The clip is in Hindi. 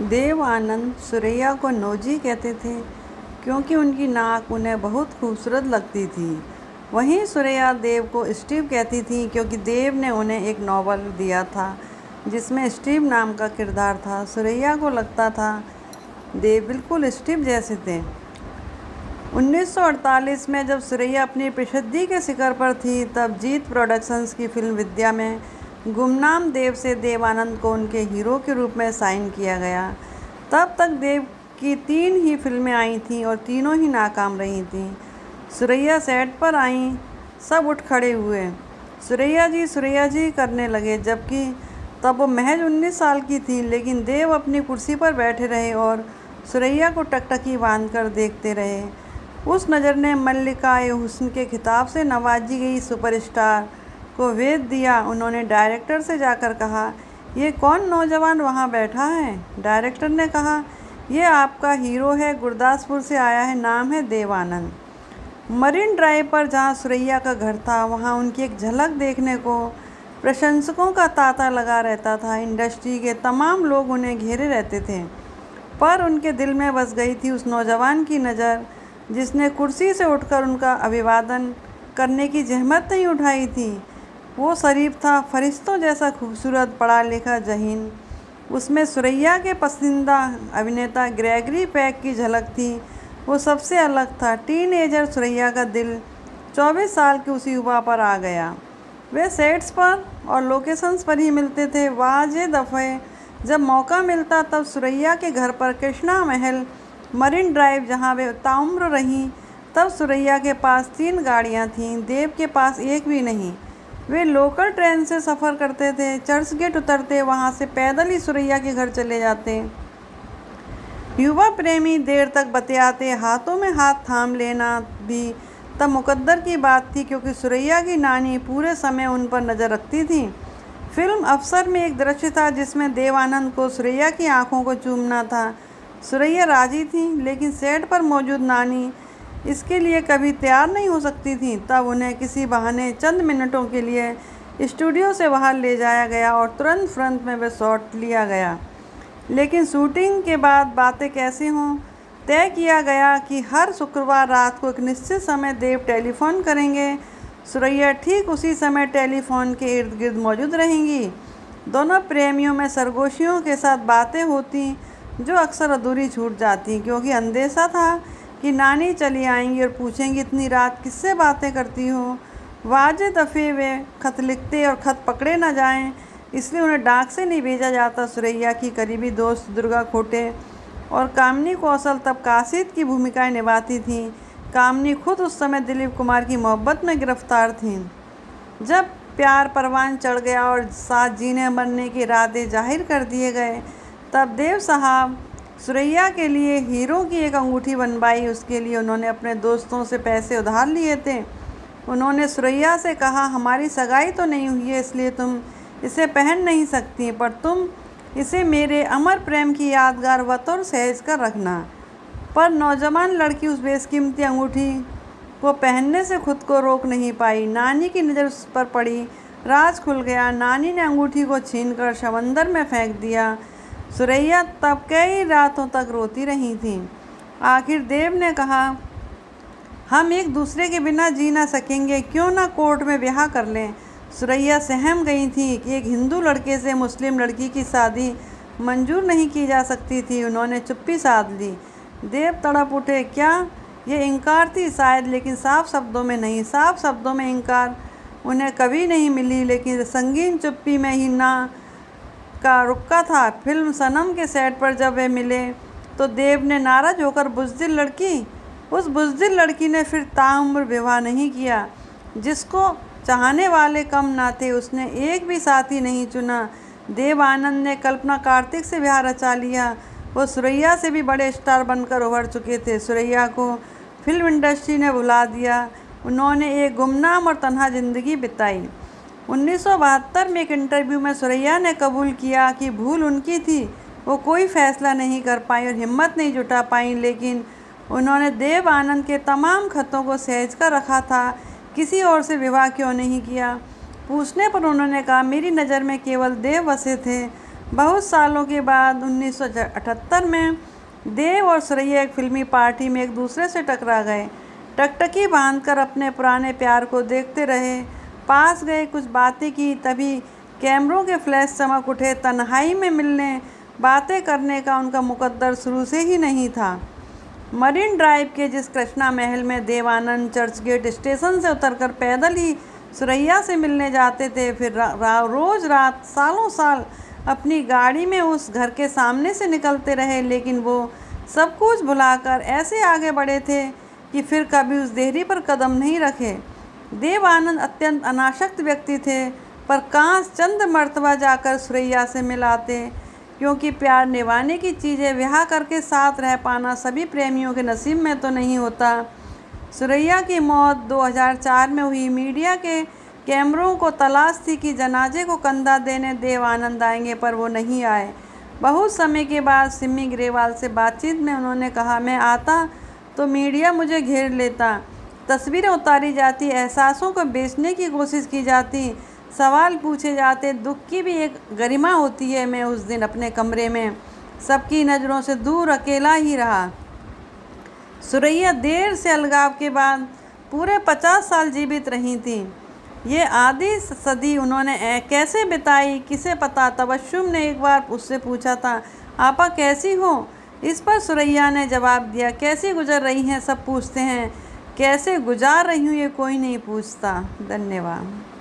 देव आनंद सुरैया को नौजी कहते थे क्योंकि उनकी नाक उन्हें बहुत खूबसूरत लगती थी। वहीं सुरैया देव को स्टीव कहती थी क्योंकि देव ने उन्हें एक नॉवल दिया था जिसमें स्टीव नाम का किरदार था। सुरैया को लगता था देव बिल्कुल स्टीव जैसे थे। 1948 में जब सुरैया अपनी प्रसिद्धि के शिखर पर थी तब जीत प्रोडक्शंस की फिल्म विद्या में गुमनाम देव से देव आनंद को उनके हीरो के रूप में साइन किया गया। तब तक देव की 3 ही फिल्में आई थीं और तीनों ही नाकाम रही थीं। सुरैया सेट पर आईं, सब उठ खड़े हुए, सुरैया जी करने लगे, जबकि तब वो महज 19 साल की थी। लेकिन देव अपनी कुर्सी पर बैठे रहे और सुरैया को टकटकी बांधकर देखते रहे। उस नज़र ने मल्लिका-ए-हुस्न के खिताब से नवाजी गई सुपरस्टार को वेद दिया। उन्होंने डायरेक्टर से जाकर कहा, ये कौन नौजवान वहाँ बैठा है? डायरेक्टर ने कहा, ये आपका हीरो है, गुरदासपुर से आया है, नाम है देव आनंद। मरीन ड्राइव पर जहाँ सुरैया का घर था वहाँ उनकी एक झलक देखने को प्रशंसकों का तांता लगा रहता था। इंडस्ट्री के तमाम लोग उन्हें घेरे रहते थे, पर उनके दिल में बस गई थी उस नौजवान की नज़र जिसने कुर्सी से उठकर उनका अभिवादन करने की जहमत नहीं उठाई थी। वो शरीफ था, फरिश्तों जैसा खूबसूरत, पढ़ा लिखा, ज़हीन। उसमें सुरैया के पसंदीदा अभिनेता ग्रेगरी पेक की झलक थी। वो सबसे अलग था। टीनएजर सुरैया का दिल 24 साल की उसी युवा पर आ गया। वे सेट्स पर और लोकेशंस पर ही मिलते थे। वाजे दफ़े जब मौका मिलता तब सुरैया के घर पर कृष्णा महल, मरीन ड्राइव जहाँ वे ताउम्र रहीं, तब सुरैया के पास 3 गाड़ियाँ थीं, देव के पास एक भी नहीं। वे लोकल ट्रेन से सफ़र करते थे, चर्च गेट उतरते, वहाँ से पैदल ही सुरैया के घर चले जाते। युवा प्रेमी देर तक बतियाते, हाथों में हाथ थाम लेना भी तब मुकद्दर की बात थी क्योंकि सुरैया की नानी पूरे समय उन पर नज़र रखती थी। फिल्म अफसर में एक दृश्य था जिसमें देव आनंद को सुरैया की आंखों को चूमना था। सुरैया राजी थी, लेकिन सेट पर मौजूद नानी इसके लिए कभी तैयार नहीं हो सकती थी। तब उन्हें किसी बहाने चंद मिनटों के लिए स्टूडियो से बाहर ले जाया गया और तुरंत फ्रंट में वे शॉट लिया गया। लेकिन शूटिंग के बाद बातें कैसी हों, तय किया गया कि हर शुक्रवार रात को एक निश्चित समय देव टेलीफोन करेंगे। सुरैया ठीक उसी समय टेलीफोन के इर्द गिर्द मौजूद रहेंगी। दोनों प्रेमियों में सरगोशियों के साथ बातें होती जो अक्सर अधूरी छूट जाती क्योंकि अंदेशा था कि नानी चली आएंगी और पूछेंगी, इतनी रात किससे बातें करती हो? वाजे दफ़े वे खत लिखते और ख़त पकड़े न जाएं, इसलिए उन्हें डाक से नहीं भेजा जाता। सुरैया की करीबी दोस्त दुर्गा खोटे और कामनी कौशल तब काशिद की भूमिकाएं निभाती थीं। कामनी खुद उस समय दिलीप कुमार की मोहब्बत में गिरफ्तार थीं। जब प्यार परवान चढ़ गया और साथ जीने मरने के इरादे जाहिर कर दिए गए, तब देव साहब सुरैया के लिए हीरो की एक अंगूठी बनवाई। उसके लिए उन्होंने अपने दोस्तों से पैसे उधार लिए थे। उन्होंने सुरैया से कहा, हमारी सगाई तो नहीं हुई है इसलिए तुम इसे पहन नहीं सकती, पर तुम इसे मेरे अमर प्रेम की यादगार बतौर सहेज कर रखना। पर नौजवान लड़की उस बेशकीमती अंगूठी को पहनने से खुद को रोक नहीं पाई। नानी की नज़र उस पर पड़ी, राज खुल गया। नानी ने अंगूठी को छीनकर समंदर में फेंक दिया। सुरैया तब कई रातों तक रोती रही थी। आखिर देव ने कहा, हम एक दूसरे के बिना जी ना सकेंगे, क्यों ना कोर्ट में ब्याह कर लें। सुरैया सहम गई थी कि एक हिंदू लड़के से मुस्लिम लड़की की शादी मंजूर नहीं की जा सकती थी। उन्होंने चुप्पी साध ली। देव तड़प उठे। क्या ये इनकार थी? शायद, लेकिन साफ शब्दों में नहीं। साफ शब्दों में इनकार उन्हें कभी नहीं मिली, लेकिन संगीन चुप्पी में ही ना का रुका था। फिल्म सनम के सेट पर जब वे मिले तो देव ने नाराज होकर बुज़दिल लड़की, उस बुज़दिल लड़की ने फिर ताउम्र विवाह नहीं किया। जिसको चाहने वाले कम ना थे, उसने एक भी साथी नहीं चुना। देव आनंद ने कल्पना कार्तिक से ब्याह रचा लिया। वो सुरैया से भी बड़े स्टार बनकर उभर चुके थे। सुरैया को फिल्म इंडस्ट्री ने भुला दिया। उन्होंने एक गुमनाम और तन्हा ज़िंदगी बिताई। 1972 में एक इंटरव्यू में सुरैया ने कबूल किया कि भूल उनकी थी। वो कोई फ़ैसला नहीं कर पाई और हिम्मत नहीं जुटा पाई, लेकिन उन्होंने देव आनंद के तमाम खतों को सहेज कर रखा था। किसी और से विवाह क्यों नहीं किया? पूछने पर उन्होंने कहा, मेरी नज़र में केवल देव बसे थे। बहुत सालों के बाद 1978 में देव और सुरैया एक फिल्मी पार्टी में एक दूसरे से टकरा गए। टकटकी बांधकर अपने पुराने प्यार को देखते रहे, पास गए, कुछ बातें की, तभी कैमरों के फ्लैश चमक उठे। तन्हाई में मिलने, बातें करने का उनका मुकद्दर शुरू से ही नहीं था। मरीन ड्राइव के जिस कृष्णा महल में देवानंद चर्चगेट स्टेशन से उतरकर पैदल ही सुरैया से मिलने जाते थे, फिर रोज़ रात सालों साल अपनी गाड़ी में उस घर के सामने से निकलते रहे, लेकिन वो सब कुछ भुलाकर ऐसे आगे बढ़े थे कि फिर कभी उस देहरी पर कदम नहीं रखे। देवानंद अत्यंत अनासक्त व्यक्ति थे, पर काश चंद मर्तबा जाकर सुरैया से मिल आते, क्योंकि प्यार निभाने की चीज़ें ब्याह करके साथ रह पाना सभी प्रेमियों के नसीब में तो नहीं होता। सुरैया की मौत 2004 में हुई। मीडिया के कैमरों को तलाश थी कि जनाजे को कंधा देने देवानंद आएंगे, पर वो नहीं आए। बहुत समय के बाद सिमी ग्रेवाल से बातचीत में उन्होंने कहा, मैं आता तो मीडिया मुझे घेर लेता, तस्वीरें उतारी जाती, एहसासों को बेचने की कोशिश की जाती, सवाल पूछे जाते। दुख की भी एक गरिमा होती है। मैं उस दिन अपने कमरे में सबकी नज़रों से दूर अकेला ही रहा। सुरैया देर से अलगाव के बाद पूरे 50 साल जीवित रही थी। ये आधी सदी उन्होंने कैसे बिताई किसे पता। तबस्सुम ने एक बार उससे पूछा था, आपा कैसी हो? इस पर सुरैया ने जवाब दिया, कैसी गुजर रही हैं सब पूछते हैं, कैसे गुजार रही हूँ ये कोई नहीं पूछता। धन्यवाद।